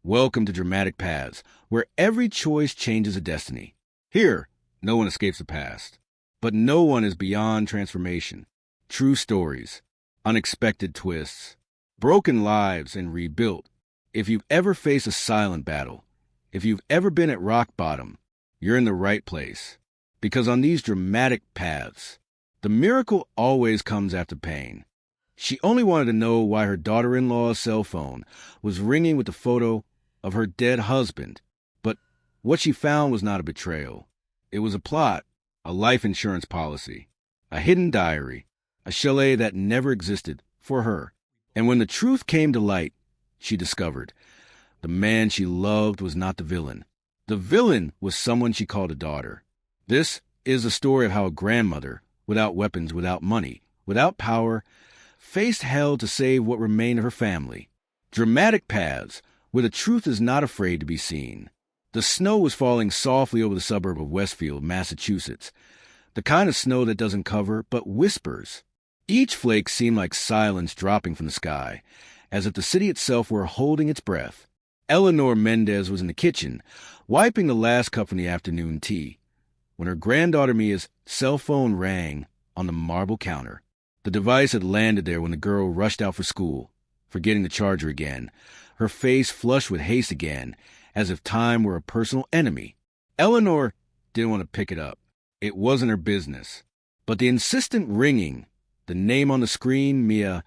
Welcome to Dramatic Paths, where every choice changes a destiny. Here, no one escapes the past, but no one is beyond transformation. True stories, unexpected twists, broken lives, and rebuilt. If you've ever faced a silent battle, if you've ever been at rock bottom, you're in the right place. Because on these dramatic paths, the miracle always comes after pain. She only wanted to know why her daughter-in-law's cell phone was ringing with the photo of her dead husband. But what she found was not a betrayal. It was a plot, a life insurance policy, a hidden diary, a chalet that never existed for her. And when the truth came to light, she discovered the man she loved was not the villain. The villain was someone she called a daughter. This is the story of how a grandmother, without weapons, without money, without power, faced hell to save what remained of her family. Dramatic paths, where the truth is not afraid to be seen. The snow was falling softly over the suburb of Westfield, Massachusetts. The kind of snow that doesn't cover, but whispers. Each flake seemed like silence dropping from the sky, as if the city itself were holding its breath. Eleanor Mendez was in the kitchen, wiping the last cup from the afternoon tea, when her granddaughter Mia's cell phone rang on the marble counter. The device had landed there when the girl rushed out for school, forgetting the charger again, her face flushed with haste again, as if time were a personal enemy. Eleanor didn't want to pick it up. It wasn't her business. But the insistent ringing, the name on the screen, Mia,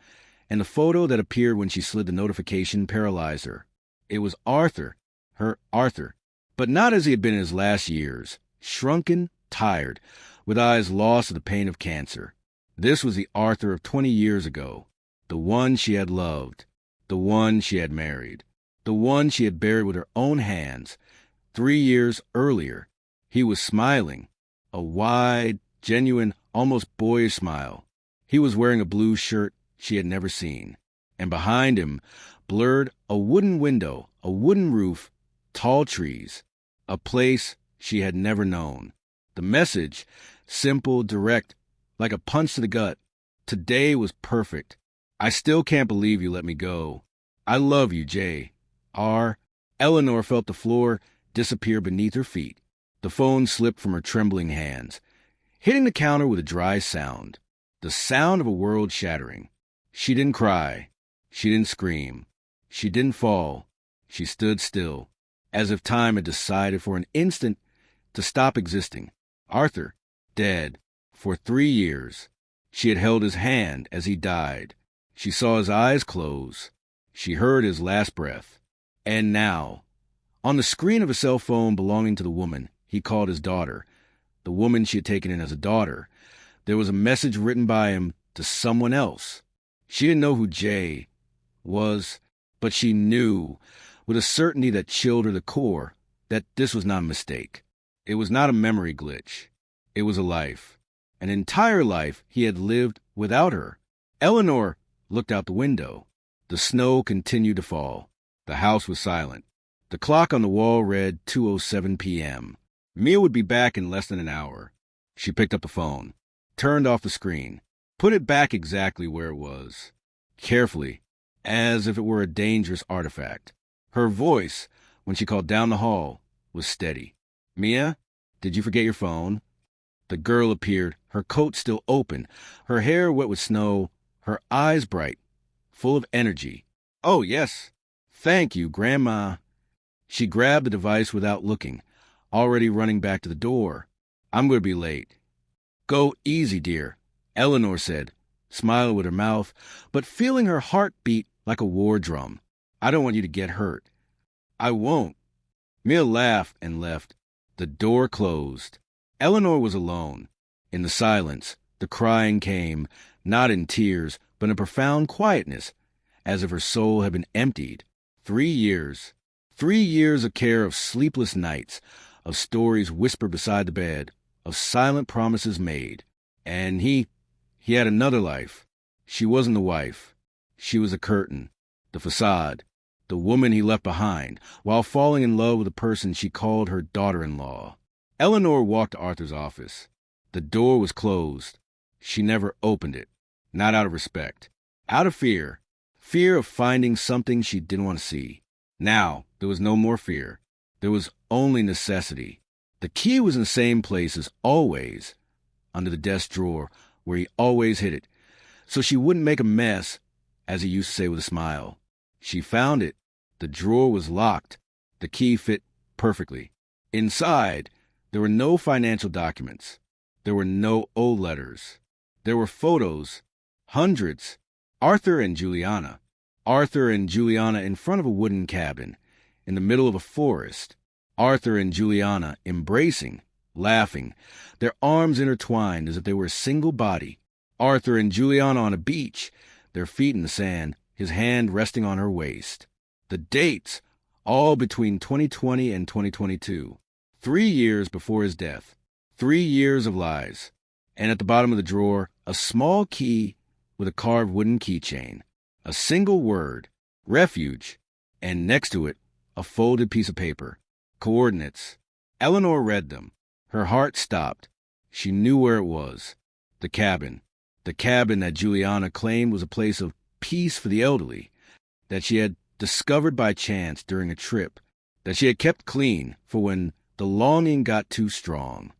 and the photo that appeared when she slid the notification paralyzed her. It was Arthur, her Arthur, but not as he had been in his last years, shrunken, tired, with eyes lost to the pain of cancer. This was the Arthur of 20 years ago, the one she had loved, the one she had married, the one she had buried with her own hands 3 years earlier. He was smiling, a wide, genuine, almost boyish smile. He was wearing a blue shirt she had never seen, and behind him, blurred, a wooden window, a wooden roof, tall trees, a place she had never known. The message, simple, direct, like a punch to the gut. Today was perfect. I still can't believe you let me go. I love you, J. R. Eleanor felt the floor disappear beneath her feet. The phone slipped from her trembling hands, hitting the counter with a dry sound. The sound of a world shattering. She didn't cry. She didn't scream. She didn't fall. She stood still, as if time had decided for an instant to stop existing. Arthur, dead, for 3 years. She had held his hand as he died. She saw his eyes close. She heard his last breath. And now, on the screen of a cell phone belonging to the woman he called his daughter, the woman she had taken in as a daughter, there was a message written by him to someone else. She didn't know who Jay was, but she knew, with a certainty that chilled her to the core, that this was not a mistake. It was not a memory glitch. It was a life. An entire life he had lived without her. Eleanor looked out the window. The snow continued to fall. The house was silent. The clock on the wall read 2:07 p.m. Mia would be back in less than an hour. She picked up the phone, turned off the screen, put it back exactly where it was, carefully, as if it were a dangerous artifact. Her voice, when she called down the hall, was steady. Mia, did you forget your phone? The girl appeared, her coat still open, her hair wet with snow, her eyes bright, full of energy. Oh, yes. Thank you, Grandma. She grabbed the device without looking, already running back to the door. I'm going to be late. Go easy, dear, Eleanor said, smiling with her mouth, but feeling her heart beat like a war drum. I don't want you to get hurt. I won't. Mia laughed and left. The door closed. Eleanor was alone. In the silence, the crying came, not in tears, but in profound quietness, as if her soul had been emptied. 3 years. 3 years of care, of sleepless nights, of stories whispered beside the bed, of silent promises made. And he had another life. She wasn't the wife. She was a curtain, the facade, the woman he left behind, while falling in love with the person she called her daughter-in-law. Eleanor walked to Arthur's office. The door was closed. She never opened it, not out of respect, out of fear of finding something she didn't want to see. Now, there was no more fear. There was only necessity. The key was in the same place as always, under the desk drawer, where he always hid it, so she wouldn't make a mess, as he used to say with a smile. She found it. The drawer was locked. The key fit perfectly. Inside, there were no financial documents. There were no old letters. There were photos, hundreds. Arthur and Juliana. Arthur and Juliana in front of a wooden cabin, in the middle of a forest. Arthur and Juliana embracing, laughing, their arms intertwined as if they were a single body. Arthur and Juliana on a beach, their feet in the sand, his hand resting on her waist. The dates, all between 2020 and 2022. 3 years before his death. 3 years of lies. And at the bottom of the drawer, a small key with a carved wooden keychain. A single word, refuge, and next to it, a folded piece of paper. Coordinates. Eleanor read them. Her heart stopped. She knew where it was. The cabin. The cabin that Juliana claimed was a place of peace for the elderly, that she had discovered by chance during a trip, that she had kept clean for when the longing got too strong.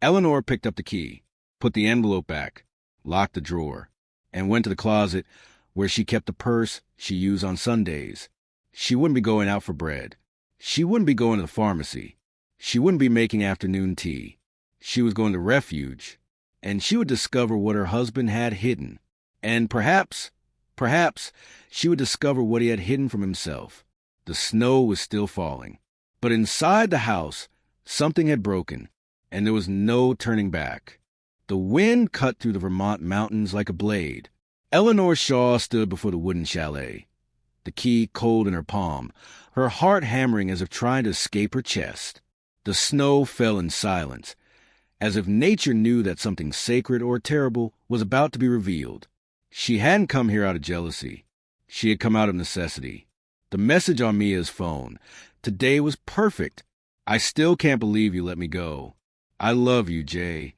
Eleanor picked up the key, put the envelope back, locked the drawer, and went to the closet where she kept the purse she used on Sundays. She wouldn't be going out for bread. She wouldn't be going to the pharmacy. She wouldn't be making afternoon tea. She was going to refuge, and she would discover what her husband had hidden. And perhaps she would discover what he had hidden from himself. The snow was still falling. But inside the house, something had broken, and there was no turning back. The wind cut through the Vermont mountains like a blade. Eleanor Shaw stood before the wooden chalet, the key cold in her palm, her heart hammering as if trying to escape her chest. The snow fell in silence, as if nature knew that something sacred or terrible was about to be revealed. She hadn't come here out of jealousy. She had come out of necessity. The message on Mia's phone. Today was perfect. I still can't believe you let me go. I love you, Jay.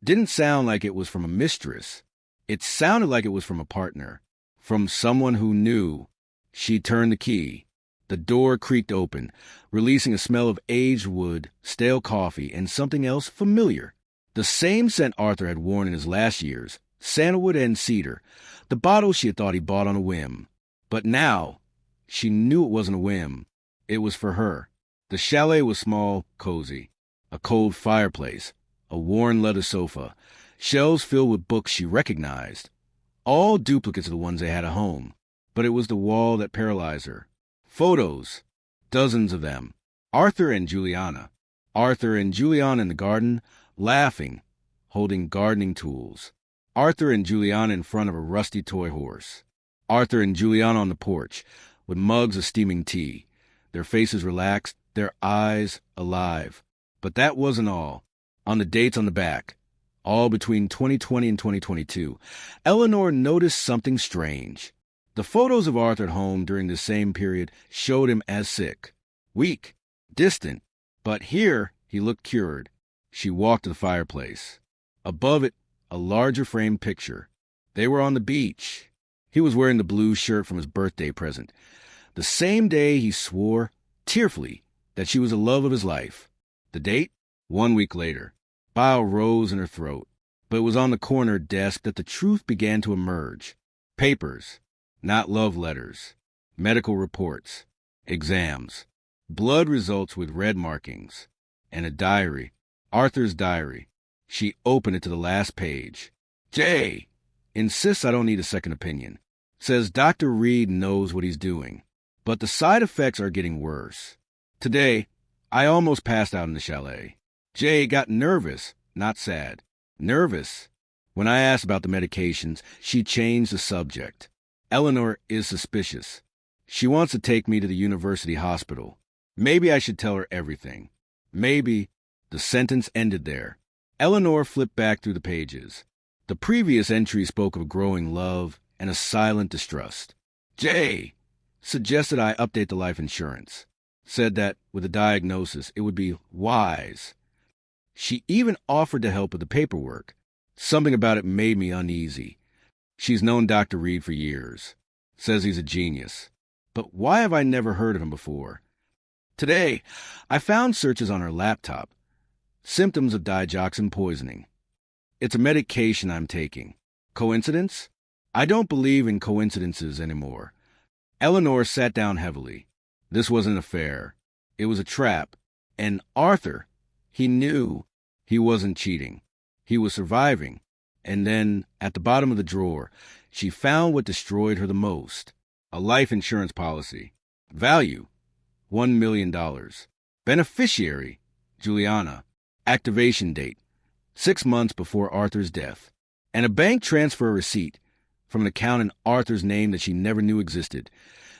Didn't sound like it was from a mistress. It sounded like it was from a partner, from someone who knew. She turned the key. The door creaked open, releasing a smell of aged wood, stale coffee, and something else familiar. The same scent Arthur had worn in his last years, sandalwood and cedar, the bottle she had thought he bought on a whim. But now, she knew it wasn't a whim. It was for her. The chalet was small, cozy. A cold fireplace, a worn leather sofa, shelves filled with books she recognized, all duplicates of the ones they had at home. But it was the wall that paralyzed her. Photos, dozens of them. Arthur and Juliana. Arthur and Juliana in the garden, laughing, holding gardening tools. Arthur and Juliana in front of a rusty toy horse. Arthur and Juliana on the porch, with mugs of steaming tea, their faces relaxed, their eyes alive. But that wasn't all. On the dates on the back, all between 2020 and 2022, Eleanor noticed something strange. The photos of Arthur at home during the same period showed him as sick, weak, distant. But here he looked cured. She walked to the fireplace. Above it, a larger framed picture. They were on the beach. He was wearing the blue shirt from his birthday present. The same day he swore, tearfully, that she was the love of his life. The date? 1 week later. Bile rose in her throat, but it was on the corner desk that the truth began to emerge. Papers, not love letters. Medical reports, exams, blood results with red markings, and a diary, Arthur's diary. She opened it to the last page. Jay insists I don't need a second opinion. Says Dr. Reed knows what he's doing, but the side effects are getting worse. Today, I almost passed out in the chalet. Jay got nervous, not sad. Nervous. When I asked about the medications, she changed the subject. Eleanor is suspicious. She wants to take me to the university hospital. Maybe I should tell her everything. Maybe. The sentence ended there. Eleanor flipped back through the pages. The previous entry spoke of growing love and a silent distrust. Jay suggested I update the life insurance. Said that with a diagnosis, it would be wise. She even offered to help with the paperwork. Something about it made me uneasy. She's known Dr. Reed for years. Says he's a genius. But why have I never heard of him before? Today, I found searches on her laptop. Symptoms of digoxin poisoning. It's a medication I'm taking. Coincidence? I don't believe in coincidences anymore. Eleanor sat down heavily. This wasn't an affair. It was a trap. And Arthur, he knew he wasn't cheating. He was surviving. And then, at the bottom of the drawer, she found what destroyed her the most. A life insurance policy. Value, $1 million. Beneficiary, Juliana. Activation date, 6 months before Arthur's death. And a bank transfer receipt from an account in Arthur's name that she never knew existed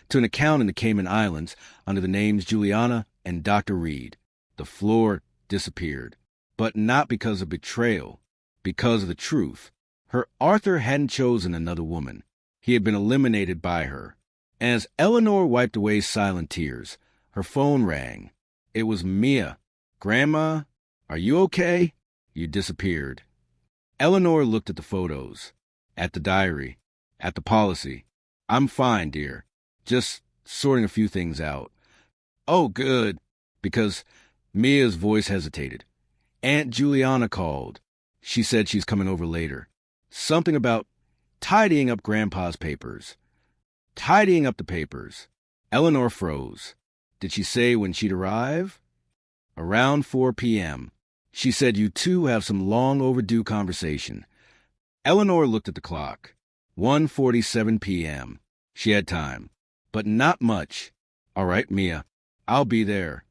to an account in the Cayman Islands under the names Juliana and Dr. Reed. The floor disappeared. But not because of betrayal, because of the truth. Her Arthur hadn't chosen another woman. He had been eliminated by her. And as Eleanor wiped away silent tears, her phone rang. It was Mia. Grandma, are you okay? You disappeared. Eleanor looked at the photos, at the diary, at the policy. I'm fine, dear. Just sorting a few things out. Oh, good, because Mia's voice hesitated. Aunt Juliana called. She said she's coming over later. Something about tidying up Grandpa's papers. Tidying up the papers. Eleanor froze. Did she say when she'd arrive? Around 4 p.m. She said you two have some long overdue conversation. Eleanor looked at the clock. 1:47 p.m. She had time, but not much. All right, Mia, I'll be there.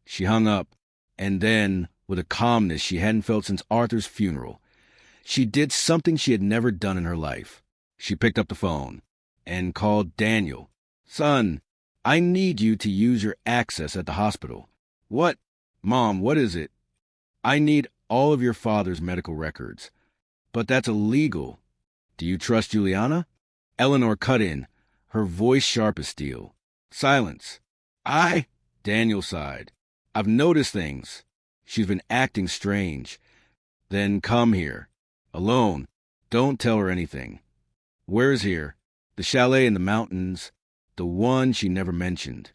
She hung up, and then, with a calmness she hadn't felt since Arthur's funeral, she did something she had never done in her life. She picked up the phone and called Daniel. Son, I need you to use your access at the hospital. What? Mom, what is it? I need all of your father's medical records. But that's illegal. Do you trust Juliana? Eleanor cut in, her voice sharp as steel. Silence. Daniel sighed. I've noticed things. She's been acting strange. Then come here. Alone. Don't tell her anything. Where's here? The chalet in the mountains. The one she never mentioned.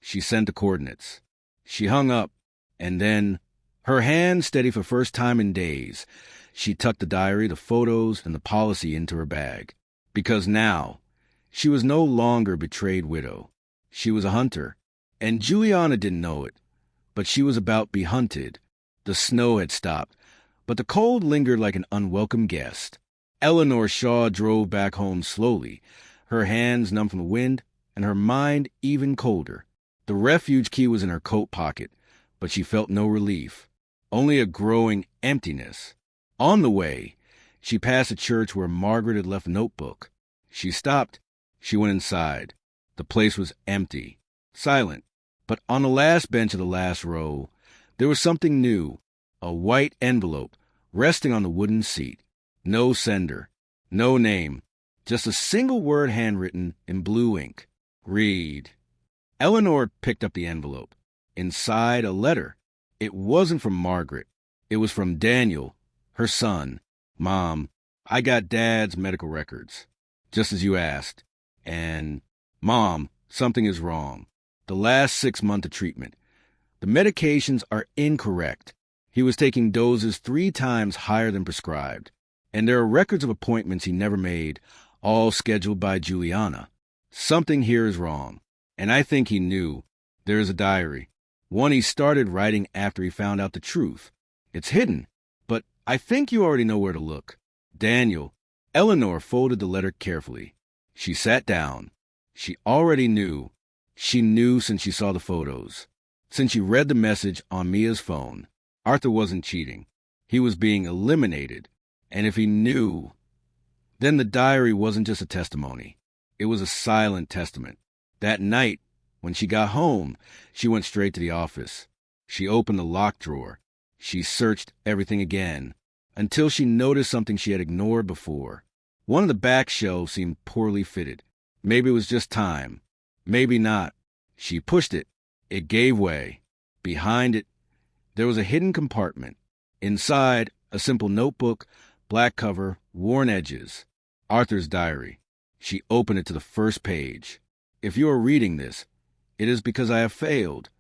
She sent the coordinates. She hung up, and then, her hand steady for first time in days, she tucked the diary, the photos, and the policy into her bag. Because now, she was no longer a betrayed widow. She was a hunter, and Juliana didn't know it. But she was about to be hunted. The snow had stopped, but the cold lingered like an unwelcome guest. Eleanor Shaw drove back home slowly, her hands numb from the wind, and her mind even colder. The refuge key was in her coat pocket, but she felt no relief, only a growing emptiness. On the way, she passed a church where Margaret had left a notebook. She stopped. She went inside. The place was empty, silent. But on the last bench of the last row, there was something new, a white envelope resting on the wooden seat. No sender, no name, just a single word handwritten in blue ink. Read. Eleanor picked up the envelope. Inside, a letter. It wasn't from Margaret. It was from Daniel, her son. Mom, I got Dad's medical records, just as you asked. And, Mom, something is wrong. The last 6 months of treatment. The medications are incorrect. He was taking doses 3 times higher than prescribed. And there are records of appointments he never made, all scheduled by Juliana. Something here is wrong. And I think he knew. There is a diary. One he started writing after he found out the truth. It's hidden, but I think you already know where to look. Daniel. Eleanor folded the letter carefully. She sat down. She already knew. She knew since she saw the photos. Since she read the message on Mia's phone. Arthur wasn't cheating. He was being eliminated. And if he knew, then the diary wasn't just a testimony. It was a silent testament. That night, when she got home, she went straight to the office. She opened the locked drawer. She searched everything again, until she noticed something she had ignored before. One of the back shelves seemed poorly fitted. Maybe it was just time. Maybe not. She pushed it. It gave way. Behind it, there was a hidden compartment. Inside, a simple notebook, black cover, worn edges. Arthur's diary. She opened it to the first page. If you are reading this, it is because I have failed.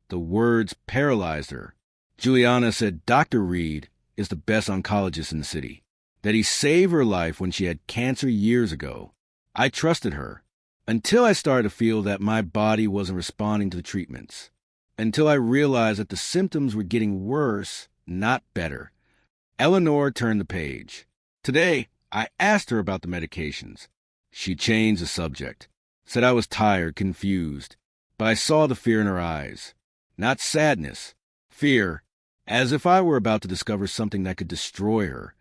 The words paralyzed her. Juliana said Dr. Reed is the best oncologist in the city, that he saved her life when she had cancer years ago. I trusted her until I started to feel that my body wasn't responding to the treatments, until I realized that the symptoms were getting worse, not better. Eleanor turned the page. Today, I asked her about the medications. She changed the subject, said I was tired, confused, but I saw the fear in her eyes. Not sadness, fear, as if I were about to discover something that could destroy her.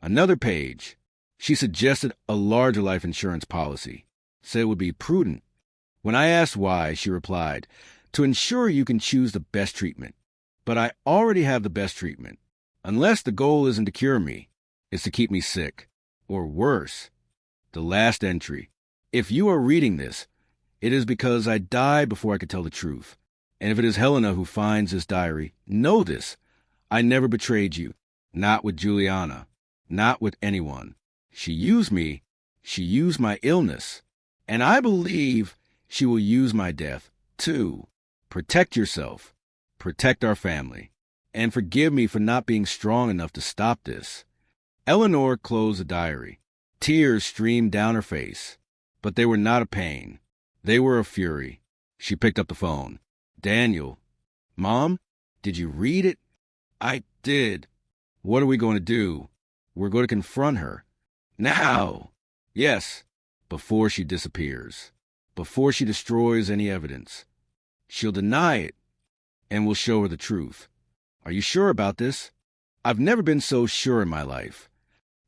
Another page. She suggested a larger life insurance policy, said it would be prudent. When I asked why, she replied, to ensure you can choose the best treatment. But I already have the best treatment. Unless the goal isn't to cure me, it's to keep me sick. Or worse. The last entry. If you are reading this, it is because I died before I could tell the truth. And if it is Helena who finds this diary, know this. I never betrayed you. Not with Juliana. Not with anyone. She used me. She used my illness. And I believe she will use my death, too. Protect yourself. Protect our family. And forgive me for not being strong enough to stop this. Eleanor closed the diary. Tears streamed down her face. But they were not of pain. They were of fury. She picked up the phone. Daniel. Mom, did you read it? I did. What are we going to do? We're going to confront her. Now. Yes. Before she disappears. Before she destroys any evidence. She'll deny it. And we'll show her the truth. Are you sure about this? I've never been so sure in my life.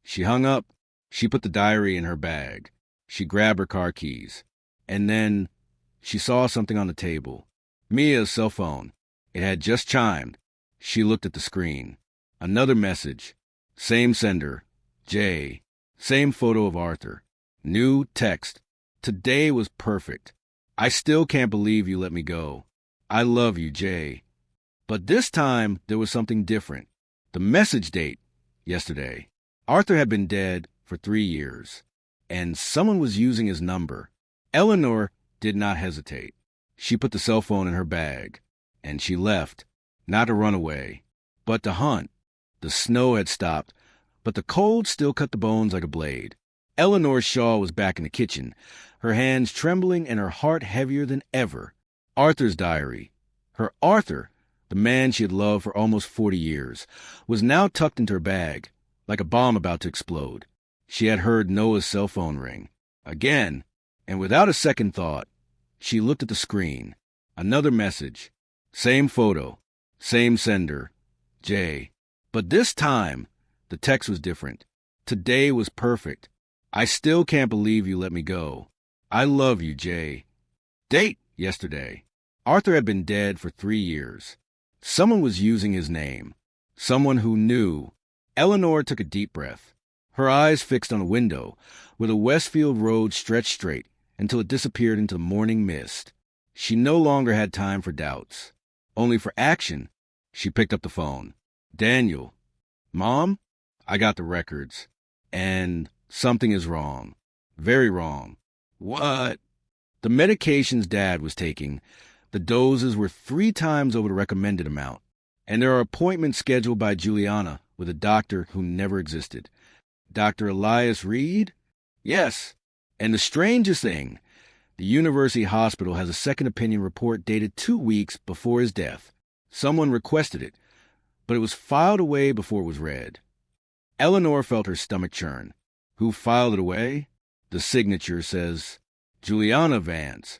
She hung up. She put the diary in her bag. She grabbed her car keys. And then she saw something on the table. Mia's cell phone. It had just chimed. She looked at the screen. Another message. Same sender. Jay. Same photo of Arthur. New text. Today was perfect. I still can't believe you let me go. I love you, Jay. But this time, there was something different. The message date. Yesterday. Arthur had been dead for 3 years. And someone was using his number. Eleanor did not hesitate. She put the cell phone in her bag. And she left. Not to run away, but to hunt. The snow had stopped, but the cold still cut the bones like a blade. Eleanor's shawl was back in the kitchen, her hands trembling and her heart heavier than ever. Arthur's diary. Her Arthur, the man she had loved for almost 40 years, was now tucked into her bag, like a bomb about to explode. She had heard Noah's cell phone ring. Again, and without a second thought, she looked at the screen. Another message. Same photo. Same sender. Jay. But this time, the text was different. Today was perfect. I still can't believe you let me go. I love you, Jay. Date. Yesterday. Arthur had been dead for 3 years. Someone was using his name. Someone who knew. Eleanor took a deep breath. Her eyes fixed on a window where the Westfield Road stretched straight until it disappeared into the morning mist. She no longer had time for doubts. Only for action. She picked up the phone. Daniel. Mom? I got the records. And something is wrong. Very wrong. What? The medications Dad was taking, the doses were 3 times over the recommended amount. And there are appointments scheduled by Juliana with a doctor who never existed. Dr. Elias Reed? Yes. And the strangest thing, the University Hospital has a second opinion report dated 2 weeks before his death. Someone requested it, but it was filed away before it was read. Eleanor felt her stomach churn. Who filed it away? The signature says, Juliana Vance.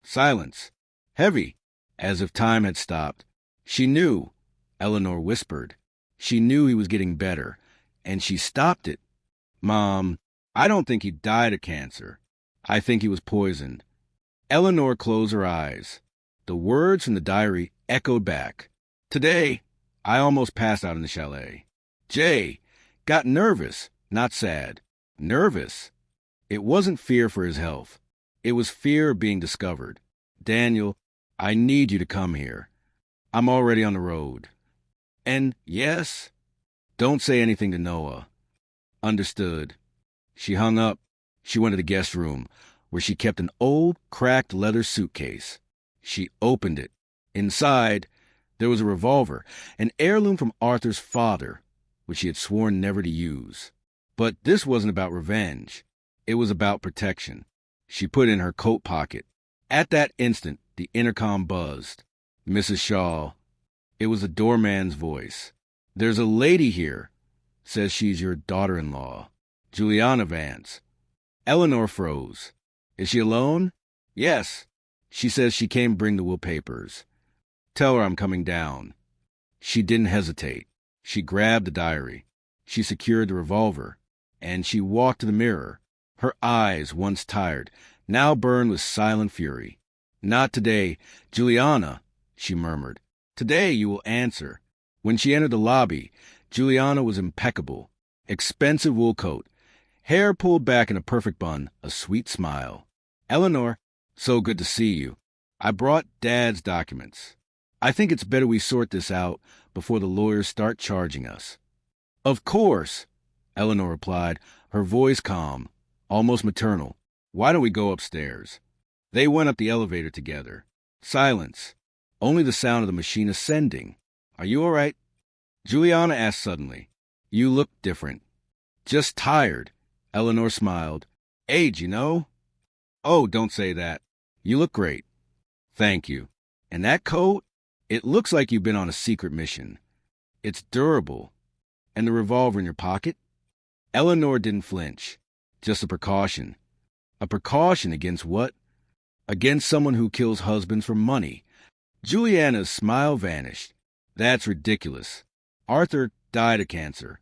Silence. Heavy, as if time had stopped. She knew, Eleanor whispered. She knew he was getting better, and she stopped it. Mom, I don't think he died of cancer. I think he was poisoned. Eleanor closed her eyes. The words from the diary echoed back. Today, I almost passed out in the chalet. Jay got nervous, not sad. Nervous. It wasn't fear for his health. It was fear of being discovered. Daniel, I need you to come here. I'm already on the road. And yes, don't say anything to Noah. Understood. She hung up. She went to the guest room, where she kept an old, cracked leather suitcase. She opened it. Inside, there was a revolver, an heirloom from Arthur's father, which she had sworn never to use. But this wasn't about revenge. It was about protection. She put it in her coat pocket. At that instant, the intercom buzzed. Mrs. Shaw. It was the doorman's voice. "There's a lady here. Says she's your daughter-in-law. Juliana Vance." Eleanor froze. "Is she alone?" "Yes. She says she came to bring the will papers. Tell her I'm coming down." She didn't hesitate. She grabbed the diary. She secured the revolver. And she walked to the mirror. Her eyes, once tired, now burned with silent fury. "Not today, Juliana," she murmured. "Today you will answer." When she entered the lobby, Juliana was impeccable. Expensive wool coat, hair pulled back in a perfect bun, a sweet smile. "Eleanor, so good to see you. I brought Dad's documents. I think it's better we sort this out before the lawyers start charging us." "Of course," Eleanor replied, her voice calm, almost maternal. "Why don't we go upstairs?" They went up the elevator together. Silence. Only the sound of the machine ascending. "Are you all right?" Juliana asked suddenly. "You look different." "Just tired." Eleanor smiled. "Age, you know." "Oh, don't say that. You look great." "Thank you. And that coat? It looks like you've been on a secret mission. It's durable. And the revolver in your pocket?" Eleanor didn't flinch. Just a precaution. A precaution against what? Against someone who kills husbands for money. Juliana's smile vanished. "That's ridiculous. Arthur died of cancer.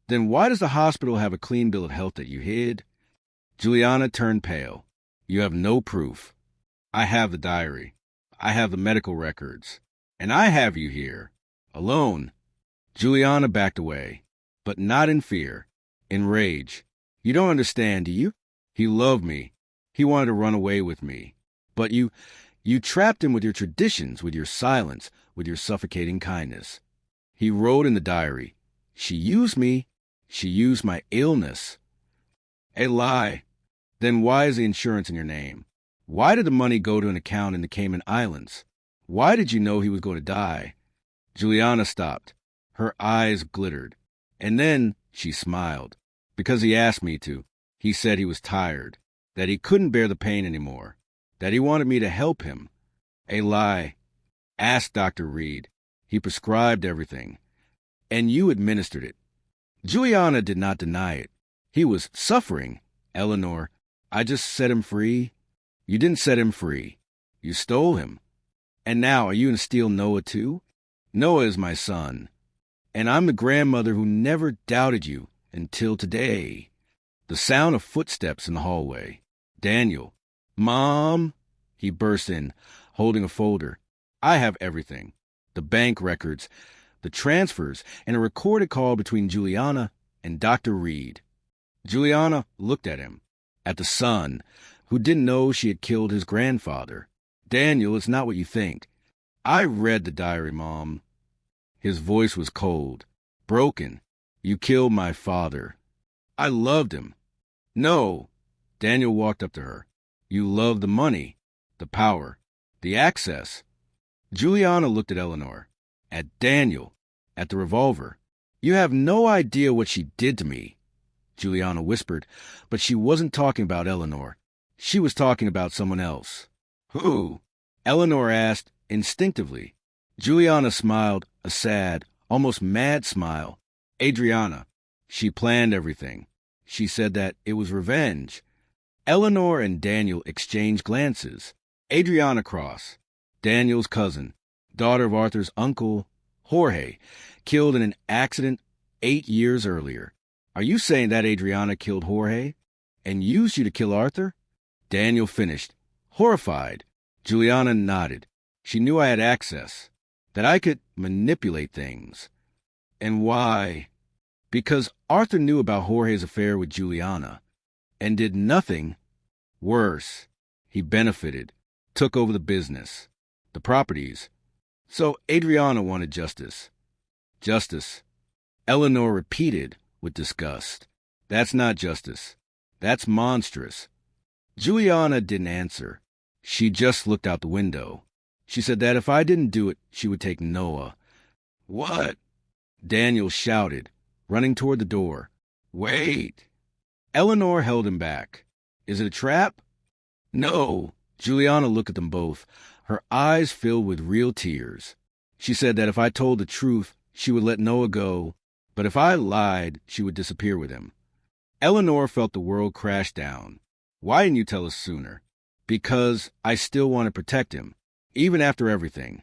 Then why does the hospital have a clean bill of health that you hid?" Juliana turned pale. "You have no proof. I have the diary. I have the medical records. And I have you here. Alone." Juliana backed away, but not in fear, in rage. "You don't understand, do you? He loved me. He wanted to run away with me. But you trapped him with your traditions, with your silence, with your suffocating kindness. He wrote in the diary, 'She used me. She used my illness.'" "A lie. Then why is the insurance in your name? Why did the money go to an account in the Cayman Islands? Why did you know he was going to die?" Juliana stopped. Her eyes glittered. And then she smiled. "Because he asked me to. He said he was tired, that he couldn't bear the pain anymore, that he wanted me to help him." "A lie. Ask Dr. Reed. He prescribed everything. And you administered it." Juliana did not deny it. "He was suffering." "Eleanor, I just set him free." "You didn't set him free. You stole him. And now are you going to steal Noah too? Noah is my son. And I'm the grandmother who never doubted you until today." The sound of footsteps in the hallway. "Daniel." "Mom!" He burst in, holding a folder. "I have everything. The bank records, the transfers, and a recorded call between Juliana and Dr. Reed." Juliana looked at him, at the son, who didn't know she had killed his grandfather. "Daniel, it's not what you think. I read the diary, Mom." His voice was cold, broken. "You killed my father. I loved him." "No." Daniel walked up to her. "You loved the money, the power, the access." Juliana looked at Eleanor, at Daniel, at the revolver. "You have no idea what she did to me," Juliana whispered, but she wasn't talking about Eleanor. She was talking about someone else. "Who?" Eleanor asked instinctively. Juliana smiled, a sad, almost mad smile. "Adriana. She planned everything. She said that it was revenge." Eleanor and Daniel exchanged glances. Adriana Cross, Daniel's cousin, daughter of Arthur's uncle, Jorge, killed in an accident 8 years earlier. "Are you saying that Adriana killed Jorge and used you to kill Arthur?" Daniel finished, horrified. Juliana nodded. "She knew I had access, that I could manipulate things." "And why?" "Because Arthur knew about Jorge's affair with Juliana and did nothing. Worse, he benefited, took over the business, the properties. So Adriana wanted justice." "Justice," Eleanor repeated with disgust. "That's not justice. That's monstrous." Juliana didn't answer. She just looked out the window. She said that if I didn't do it, she would take Noah. What? Daniel shouted, running toward the door. Wait! Eleanor held him back. Is it a trap? No. Juliana looked at them both, her eyes filled with real tears. She said that if I told the truth, she would let Noah go, but if I lied, she would disappear with him. Eleanor felt the world crash down. Why didn't you tell us sooner? Because I still want to protect him, even after everything.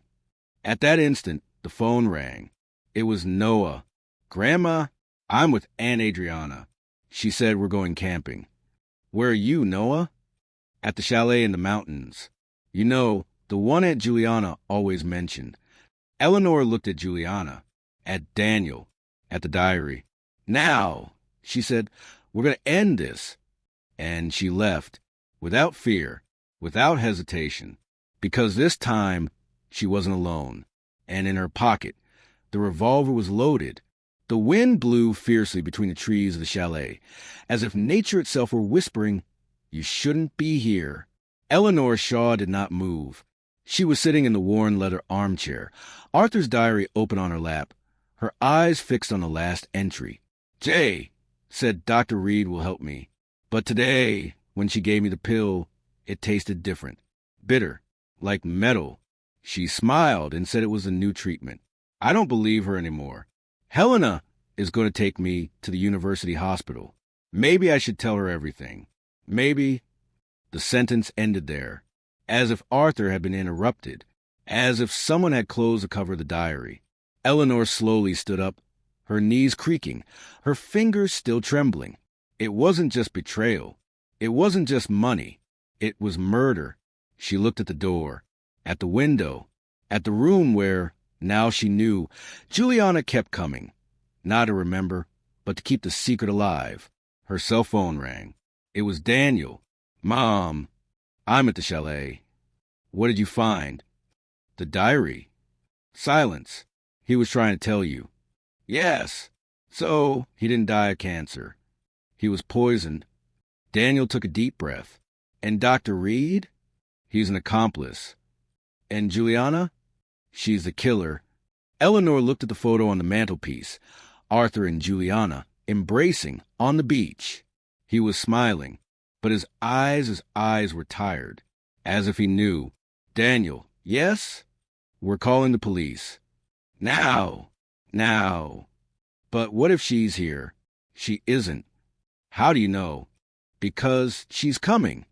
At that instant, the phone rang. It was Noah. Grandma, I'm with Aunt Adriana. She said we're going camping. Where are you, Noah? At the chalet in the mountains. You know, the one Aunt Juliana always mentioned. Eleanor looked at Juliana, at Daniel, at the diary. Now, she said, we're going to end this. And she left, without fear, without hesitation, because this time she wasn't alone. And in her pocket, the revolver was loaded. The wind blew fiercely between the trees of the chalet, as if nature itself were whispering, "You shouldn't be here." Eleanor Shaw did not move. She was sitting in the worn leather armchair, Arthur's diary open on her lap, her eyes fixed on the last entry. Jay said Dr. Reed will help me. But today, when she gave me the pill, it tasted different. Bitter, like metal. She smiled and said it was a new treatment. I don't believe her anymore. Helena is going to take me to the university hospital. Maybe I should tell her everything. Maybe. The sentence ended there, as if Arthur had been interrupted, as if someone had closed the cover of the diary. Eleanor slowly stood up, her knees creaking, her fingers still trembling. It wasn't just betrayal. It wasn't just money. It was murder. She looked at the door, at the window, at the room where, now she knew, Juliana kept coming. Not to remember, but to keep the secret alive. Her cell phone rang. It was Daniel. Mom, I'm at the chalet. What did you find? The diary. Silence. He was trying to tell you. Yes. So, he didn't die of cancer. He was poisoned. Daniel took a deep breath. And Dr. Reed? He's an accomplice. And Juliana? She's the killer. Eleanor looked at the photo on the mantelpiece. Arthur and Juliana, embracing, on the beach. He was smiling, but his eyes were tired, as if he knew. Daniel, yes? We're calling the police. Now. But what if she's here? She isn't. How do you know? Because she's coming.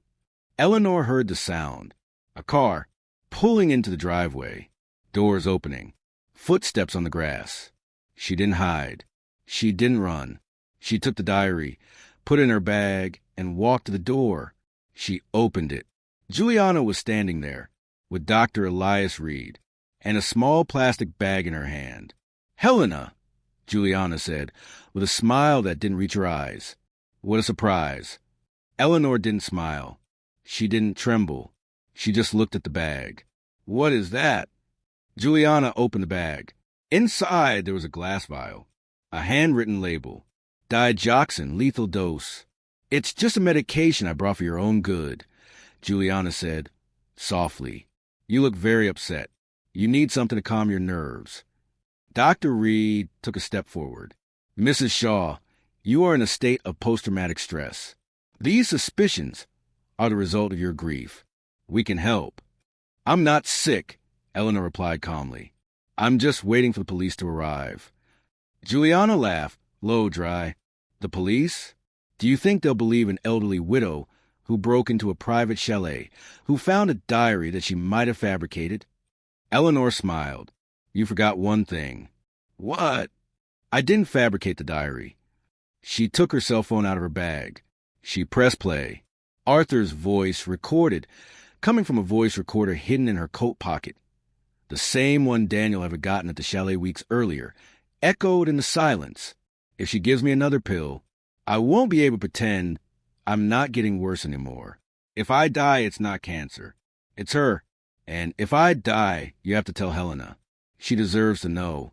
Eleanor heard the sound. A car, pulling into the driveway. Doors opening. Footsteps on the grass. She didn't hide. She didn't run. She took the diary, put it in her bag, and walked to the door. She opened it. Juliana was standing there, with Dr. Elias Reed, and a small plastic bag in her hand. Helena, Juliana said, with a smile that didn't reach her eyes. What a surprise. Eleanor didn't smile. She didn't tremble. She just looked at the bag. What is that? Juliana opened the bag. Inside there was a glass vial, a handwritten label. Digoxin, lethal dose. It's just a medication I brought for your own good, Juliana said, softly. You look very upset. You need something to calm your nerves. Dr. Reed took a step forward. Mrs. Shaw, you are in a state of post-traumatic stress. These suspicions are the result of your grief. We can help. I'm not sick, Eleanor replied calmly. I'm just waiting for the police to arrive. Juliana laughed, low, dry. The police? Do you think they'll believe an elderly widow who broke into a private chalet, who found a diary that she might have fabricated? Eleanor smiled. You forgot one thing. What? I didn't fabricate the diary. She took her cell phone out of her bag. She pressed play. Arthur's voice recorded, coming from a voice recorder hidden in her coat pocket. The same one Daniel had forgotten at the chalet weeks earlier, echoed in the silence. If she gives me another pill, I won't be able to pretend I'm not getting worse anymore. If I die, it's not cancer. It's her. And if I die, you have to tell Helena. She deserves to know.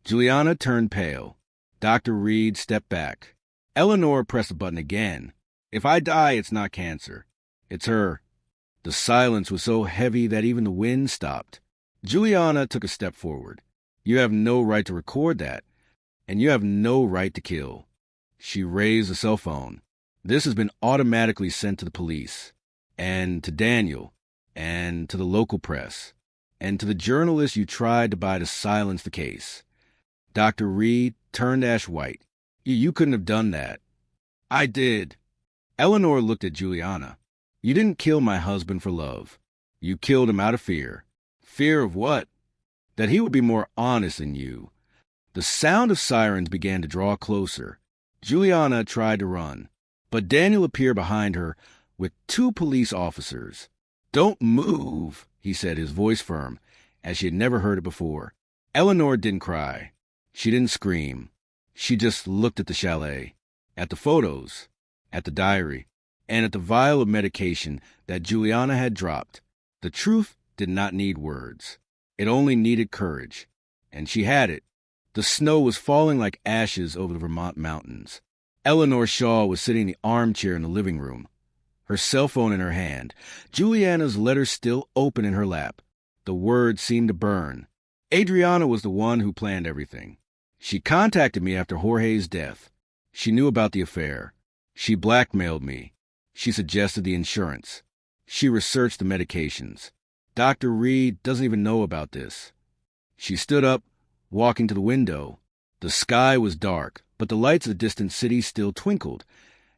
Juliana turned pale. Dr. Reed stepped back. Eleanor pressed the button again. If I die, it's not cancer. It's her. The silence was so heavy that even the wind stopped. Juliana took a step forward. You have no right to record that, and you have no right to kill. She raised the cell phone. This has been automatically sent to the police, and to Daniel, and to the local press, and to the journalists you tried to buy to silence the case. Dr. Reed turned ash white. You couldn't have done that. I did. Eleanor looked at Juliana. You didn't kill my husband for love. You killed him out of fear. Fear of what? That he would be more honest than you. The sound of sirens began to draw closer. Juliana tried to run, but Daniel appeared behind her with 2 police officers. Don't move, he said, his voice firm, as she had never heard it before. Eleanor didn't cry. She didn't scream. She just looked at the chalet, at the photos, at the diary, and at the vial of medication that Juliana had dropped. The truth did not need words. It only needed courage. And she had it. The snow was falling like ashes over the Vermont mountains. Eleanor Shaw was sitting in the armchair in the living room, her cell phone in her hand, Juliana's letter still open in her lap. The words seemed to burn. Adriana was the one who planned everything. She contacted me after Jorge's death. She knew about the affair. She blackmailed me. She suggested the insurance. She researched the medications. Dr. Reed doesn't even know about this. She stood up, walking to the window. The sky was dark, but the lights of the distant city still twinkled,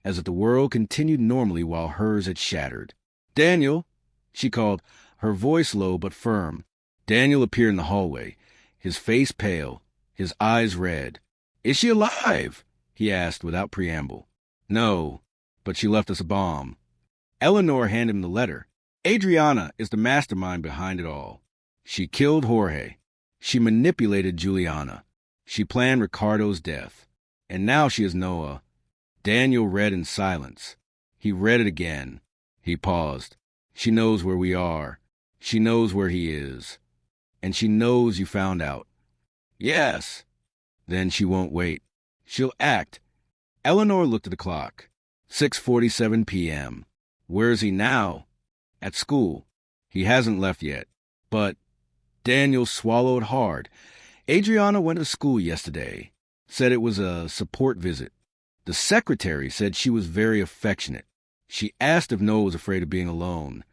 as if the world continued normally while hers had shattered. Daniel, she called, her voice low but firm. Daniel appeared in the hallway, his face pale, his eyes red. Is she alive? He asked without preamble. No, but she left us a bomb. Eleanor handed him the letter. Adriana is the mastermind behind it all. She killed Jorge. She manipulated Juliana. She planned Ricardo's death. And now she is Noah. Daniel read in silence. He read it again. He paused. She knows where we are. She knows where he is. And she knows you found out. Yes. Then she won't wait. She'll act. Eleanor looked at the clock. 6:47 p.m. Where is he now? At school. He hasn't left yet. But Daniel swallowed hard. Adriana went to school yesterday. Said it was a support visit. The secretary said she was very affectionate. She asked if Noah was afraid of being alone.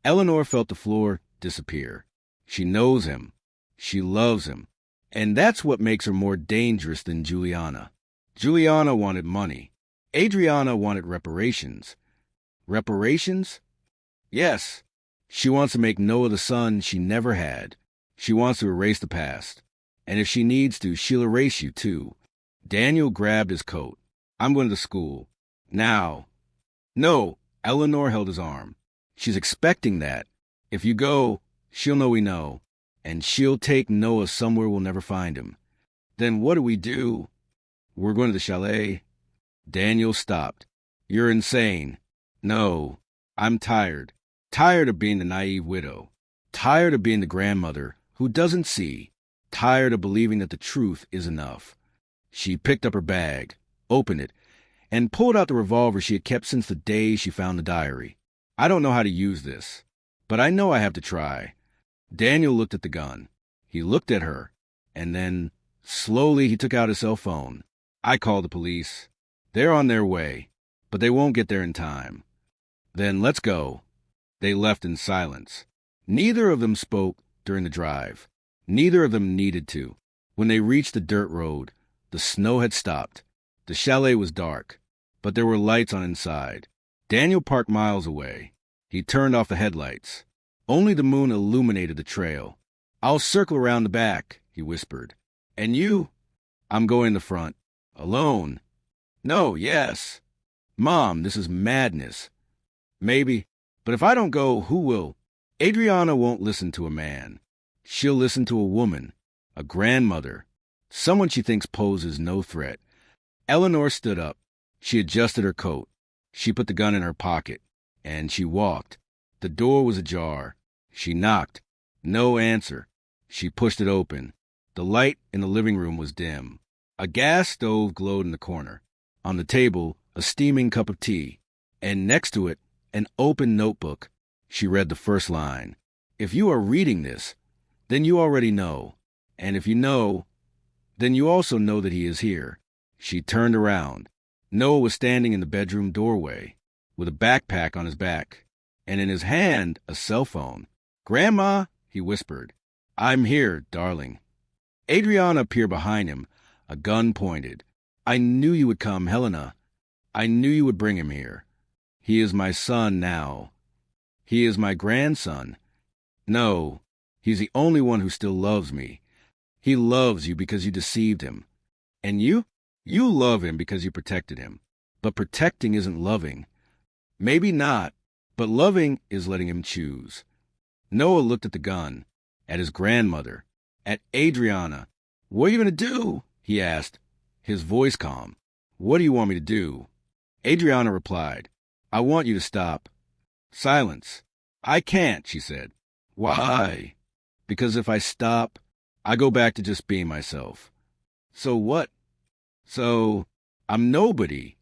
Eleanor felt the floor disappear. She knows him. She loves him. And that's what makes her more dangerous than Juliana. Juliana wanted money. Adriana wanted reparations. Reparations? Yes. She wants to make Noah the son she never had. She wants to erase the past. And if she needs to, she'll erase you too. Daniel grabbed his coat. I'm going to school. Now. No. Eleanor held his arm. She's expecting that. If you go, she'll know we know. And she'll take Noah somewhere we'll never find him. Then what do we do? We're going to the chalet. Daniel stopped. You're insane. No. I'm tired. Tired of being the naive widow. Tired of being the grandmother who doesn't see. Tired of believing that the truth is enough. She picked up her bag, opened it, and pulled out the revolver she had kept since the day she found the diary. I don't know how to use this, but I know I have to try. Daniel looked at the gun. He looked at her, and then, slowly, he took out his cell phone. I called the police. They're on their way, but they won't get there in time. Then let's go. They left in silence. Neither of them spoke during the drive. Neither of them needed to. When they reached the dirt road, the snow had stopped. The chalet was dark, but there were lights on inside. Daniel parked miles away. He turned off the headlights. Only the moon illuminated the trail. I'll circle around the back, he whispered. And you? I'm going the front. Alone? No, yes. Mom, this is madness. Maybe, but if I don't go, who will? Adriana won't listen to a man. She'll listen to a woman, a grandmother, someone she thinks poses no threat. Eleanor stood up. She adjusted her coat. She put the gun in her pocket, and she walked. The door was ajar. She knocked. No answer. She pushed it open. The light in the living room was dim. A gas stove glowed in the corner. On the table, a steaming cup of tea. And next to it, an open notebook. She read the first line. If you are reading this, then you already know. And if you know, then you also know that he is here. She turned around. Noah was standing in the bedroom doorway with a backpack on his back, and in his hand a cell phone. "Grandma," he whispered. "I'm here, darling." Adriana appeared behind him, a gun pointed. "I knew you would come, Helena. I knew you would bring him here. He is my son now. He is my grandson. No, he's the only one who still loves me. He loves you because you deceived him. And you? You love him because you protected him. But protecting isn't loving. Maybe not, but loving is letting him choose." Noah looked at the gun, at his grandmother, at Adriana. "What are you going to do?" he asked, his voice calm. "What do you want me to do?" Adriana replied, "I want you to stop." Silence. "I can't," she said. "Why?" "Because if I stop, I go back to just being myself." "So what?" "So, I'm nobody."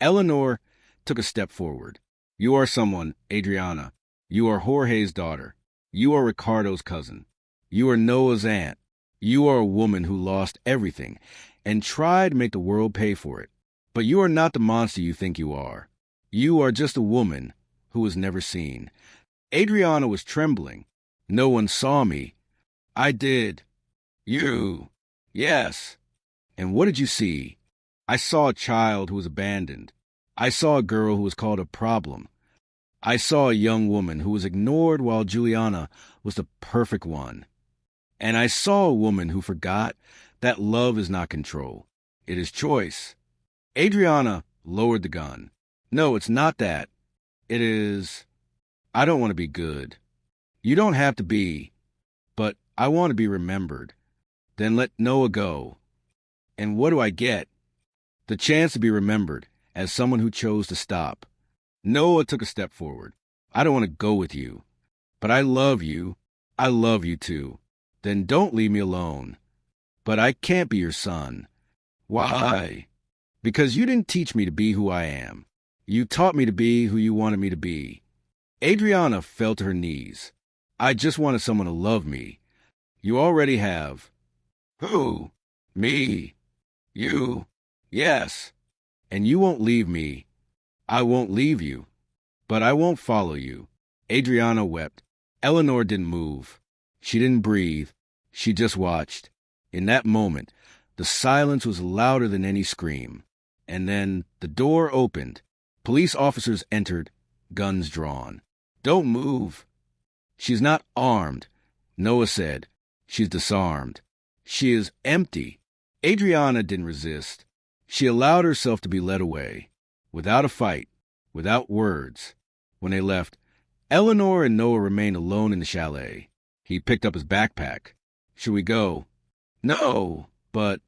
Eleanor took a step forward. "You are someone, Adriana. You are Jorge's daughter. You are Ricardo's cousin. You are Noah's aunt. You are a woman who lost everything and tried to make the world pay for it. But you are not the monster you think you are. You are just a woman who was never seen." Adriana was trembling. "No one saw me." "I did." "You?" "Yes." "And what did you see?" "I saw a child who was abandoned. I saw a girl who was called a problem. I saw a young woman who was ignored while Juliana was the perfect one. And I saw a woman who forgot that love is not control. It is choice." Adriana lowered the gun. "No, it's not that. It is... I don't want to be good. You don't have to be, but I want to be remembered. Then let Noah go. And what do I get? The chance to be remembered as someone who chose to stop." Noah took a step forward. "I don't want to go with you, but I love you. I love you too. Then don't leave me alone." "But I can't be your son." "Why?" "Because you didn't teach me to be who I am. You taught me to be who you wanted me to be." Adriana fell to her knees. "I just wanted someone to love me. You already have." "Who?" "Me." "You?" "Yes." "And you won't leave me. I won't leave you. But I won't follow you." Adriana wept. Eleanor didn't move. She didn't breathe. She just watched. In that moment, the silence was louder than any scream. And then the door opened. Police officers entered, guns drawn. "Don't move." "She's not armed," Noah said. "She's disarmed. She is empty." Adriana didn't resist. She allowed herself to be led away, without a fight, without words. When they left, Eleanor and Noah remained alone in the chalet. He picked up his backpack. "Should we go?" "No, but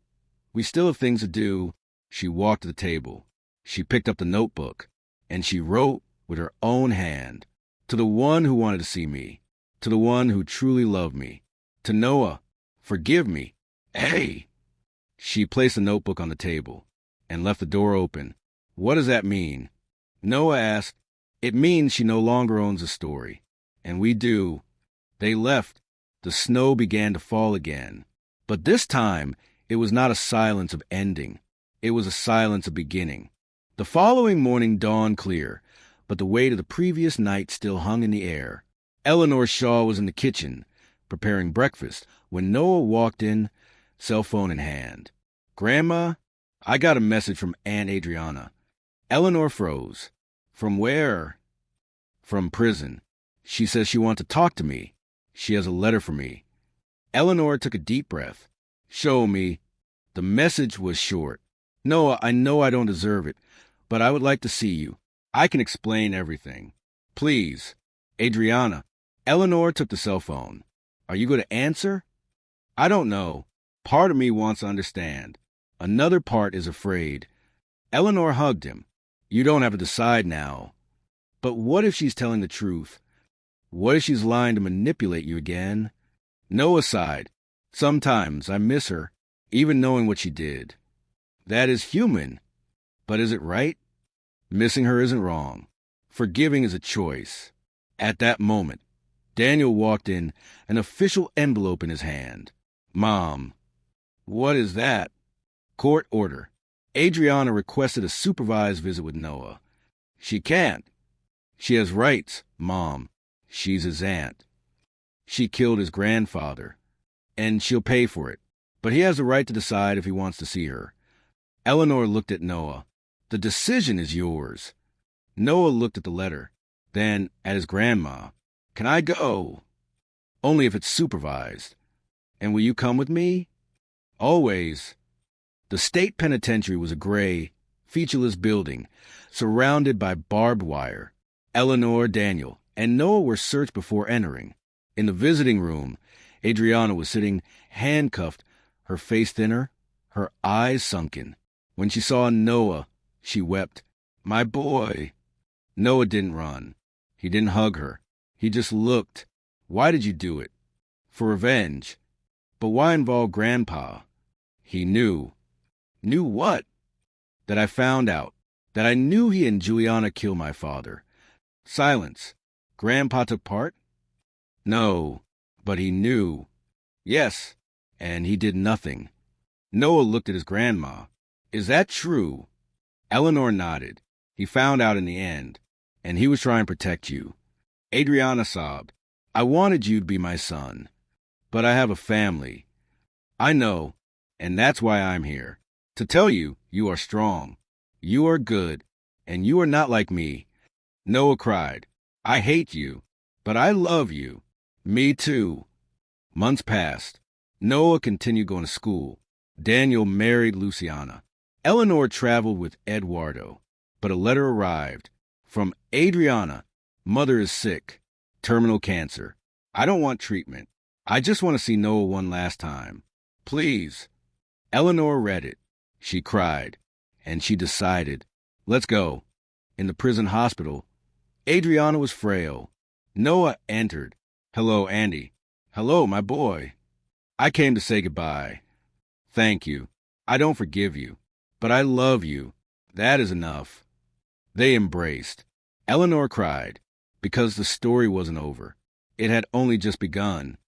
we still have things to do." She walked to the table. She picked up the notebook, and she wrote with her own hand, "To the one who wanted to see me, to the one who truly loved me, to Noah, forgive me. Hey!" She placed the notebook on the table and left the door open. "What does that mean?" Noah asked. "It means she no longer owns a story. And we do." They left. The snow began to fall again. But this time, it was not a silence of ending. It was a silence of beginning. The following morning dawned clear, but the weight of the previous night still hung in the air. Eleanor Shaw was in the kitchen, preparing breakfast, when Noah walked in, cell phone in hand. "Grandma, I got a message from Aunt Adriana." Eleanor froze. "From where?" "From prison. She says she wants to talk to me. She has a letter for me." Eleanor took a deep breath. "Show me." The message was short. "Noah, I know I don't deserve it, but I would like to see you. I can explain everything. Please." "Adriana." Eleanor took the cell phone. "Are you going to answer?" "I don't know. Part of me wants to understand. Another part is afraid." Eleanor hugged him. "You don't have to decide now. But what if she's telling the truth? What if she's lying to manipulate you again?" Noah sighed. "Sometimes I miss her, even knowing what she did." "That is human. But is it right?" "Missing her isn't wrong. Forgiving is a choice. At that moment, Daniel walked in, an official envelope in his hand. Mom, what is that? Court order. Adriana requested a supervised visit with Noah. She can't. She has rights, Mom. She's his aunt. She killed his grandfather, and she'll pay for it. But he has the right to decide if he wants to see her. Eleanor looked at Noah. The decision is yours. Noah looked at the letter, then at his grandma. Can I go? Only if it's supervised. And will you come with me? Always. The state penitentiary was a gray, featureless building, surrounded by barbed wire. Eleanor, Daniel, and Noah were searched before entering. In the visiting room, Adriana was sitting handcuffed, her face thinner, her eyes sunken. When she saw Noah, she wept. My boy. Noah didn't run. He didn't hug her. He just looked. Why did you do it? For revenge. But why involve Grandpa? He knew. Knew what? That I found out. That I knew he and Juliana killed my father. Silence. Grandpa took part? No, but he knew. Yes, and he did nothing. Noah looked at his grandma. Is that true? Eleanor nodded. He found out in the end, and he was trying to protect you. Adriana sobbed. I wanted you to be my son, but I have a family. I know, and that's why I'm here. To tell you, you are strong. You are good, and you are not like me. Noah cried. I hate you, but I love you. Me too. Months passed. Noah continued going to school. Daniel married Luciana. Eleanor traveled with Eduardo, but a letter arrived from Adriana. Mother is sick. Terminal cancer. I don't want treatment. I just want to see Noah one last time. Please. Eleanor read it. She cried, and she decided. Let's go. In the prison hospital, Adriana was frail. Noah entered. Hello, Andy. Hello, my boy. I came to say goodbye. Thank you. I don't forgive you, but I love you. That is enough. They embraced. Eleanor cried, because the story wasn't over. It had only just begun.